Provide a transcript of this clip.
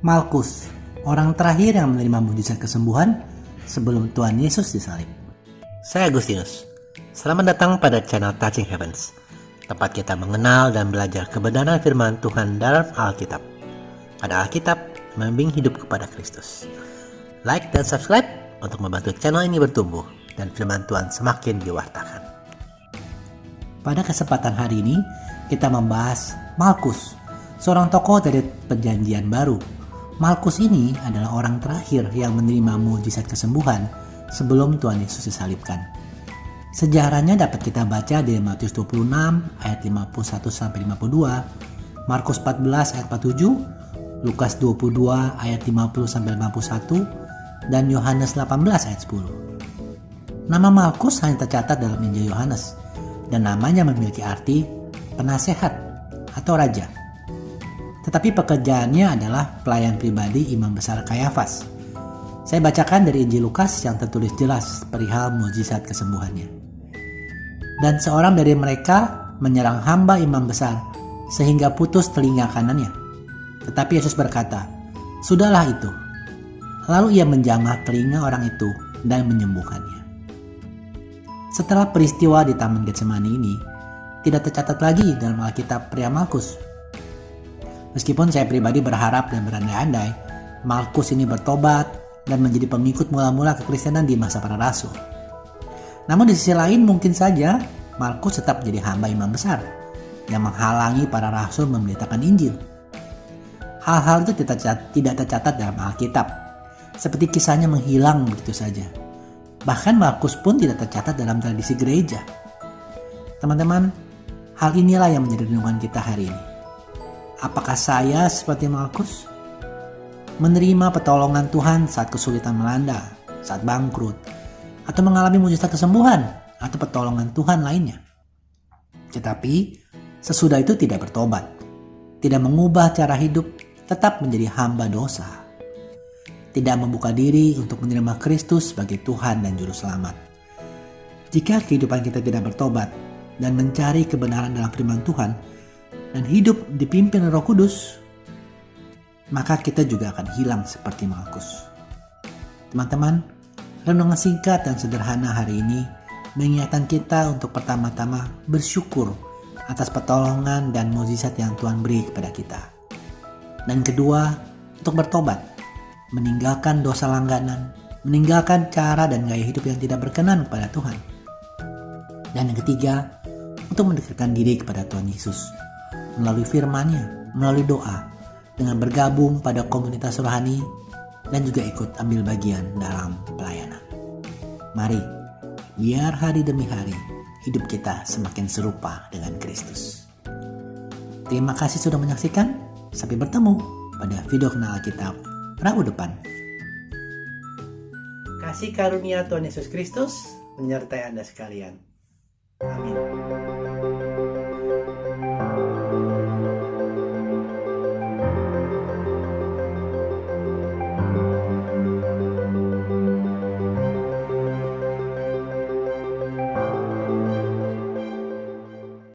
Malkus, orang terakhir yang menerima mujizat kesembuhan sebelum Tuhan Yesus disalib. Saya Agustinus. Selamat datang pada channel Touching Heavens, tempat kita mengenal dan belajar kebenaran firman Tuhan dalam Alkitab. Pada Alkitab, membimbing hidup kepada Kristus. Like dan subscribe untuk membantu channel ini bertumbuh dan firman Tuhan semakin diwartakan. Pada kesempatan hari ini, kita membahas Malkus, seorang tokoh dari Perjanjian Baru. Malkus ini adalah orang terakhir yang menerima mujizat kesembuhan sebelum Tuhan Yesus disalibkan. Sejarahnya dapat kita baca di Matius 26 ayat 51-52, Markus 14 ayat 47, Lukas 22 ayat 50-51, dan Yohanes 18 ayat 10. Nama Malkus hanya tercatat dalam Injil Yohanes, dan namanya memiliki arti penasehat atau raja. Tetapi pekerjaannya adalah pelayan pribadi Imam Besar Kayafas. Saya bacakan dari Injil Lukas yang tertulis jelas perihal mujizat kesembuhannya. Dan seorang dari mereka menyerang hamba Imam Besar sehingga putus telinga kanannya. Tetapi Yesus berkata, "Sudahlah itu." Lalu ia menjamah telinga orang itu dan menyembuhkannya. Setelah peristiwa di Taman Getsemani ini, tidak tercatat lagi dalam Alkitab pria Malkus. Meskipun saya pribadi berharap dan berandai-andai Malkus ini bertobat dan menjadi pengikut mula-mula kekristenan di masa para rasul. Namun di sisi lain mungkin saja Malkus tetap menjadi hamba imam besar yang menghalangi para rasul memberitakan Injil. Hal-hal itu tidak tercatat dalam Alkitab, seperti kisahnya menghilang begitu saja. Bahkan Malkus pun tidak tercatat dalam tradisi gereja. Teman-teman, hal inilah yang menjadi renungan kita hari ini. Apakah saya seperti Malkus? Menerima pertolongan Tuhan saat kesulitan melanda, saat bangkrut, atau mengalami mujizat kesembuhan, atau pertolongan Tuhan lainnya. Tetapi, sesudah itu tidak bertobat, tidak mengubah cara hidup, tetap menjadi hamba dosa. Tidak membuka diri untuk menerima Kristus sebagai Tuhan dan Juru Selamat. Jika kehidupan kita tidak bertobat dan mencari kebenaran dalam firman Tuhan, dan hidup dipimpin Roh Kudus, maka kita juga akan hilang seperti Malkus. Teman-teman, renungan singkat dan sederhana hari ini mengingatkan kita untuk pertama-tama bersyukur atas pertolongan dan mukjizat yang Tuhan beri kepada kita. Dan kedua, untuk bertobat, meninggalkan dosa langganan, meninggalkan cara dan gaya hidup yang tidak berkenan kepada Tuhan. Dan yang ketiga, untuk mendekatkan diri kepada Tuhan Yesus melalui firman-Nya, melalui doa, dengan bergabung pada komunitas rohani, dan juga ikut ambil bagian dalam pelayanan. Mari, biar hari demi hari hidup kita semakin serupa dengan Kristus. Terima kasih sudah menyaksikan. Sampai bertemu pada video kenal Alkitab Rabu depan. Kasih karunia Tuhan Yesus Kristus menyertai Anda sekalian. Amin.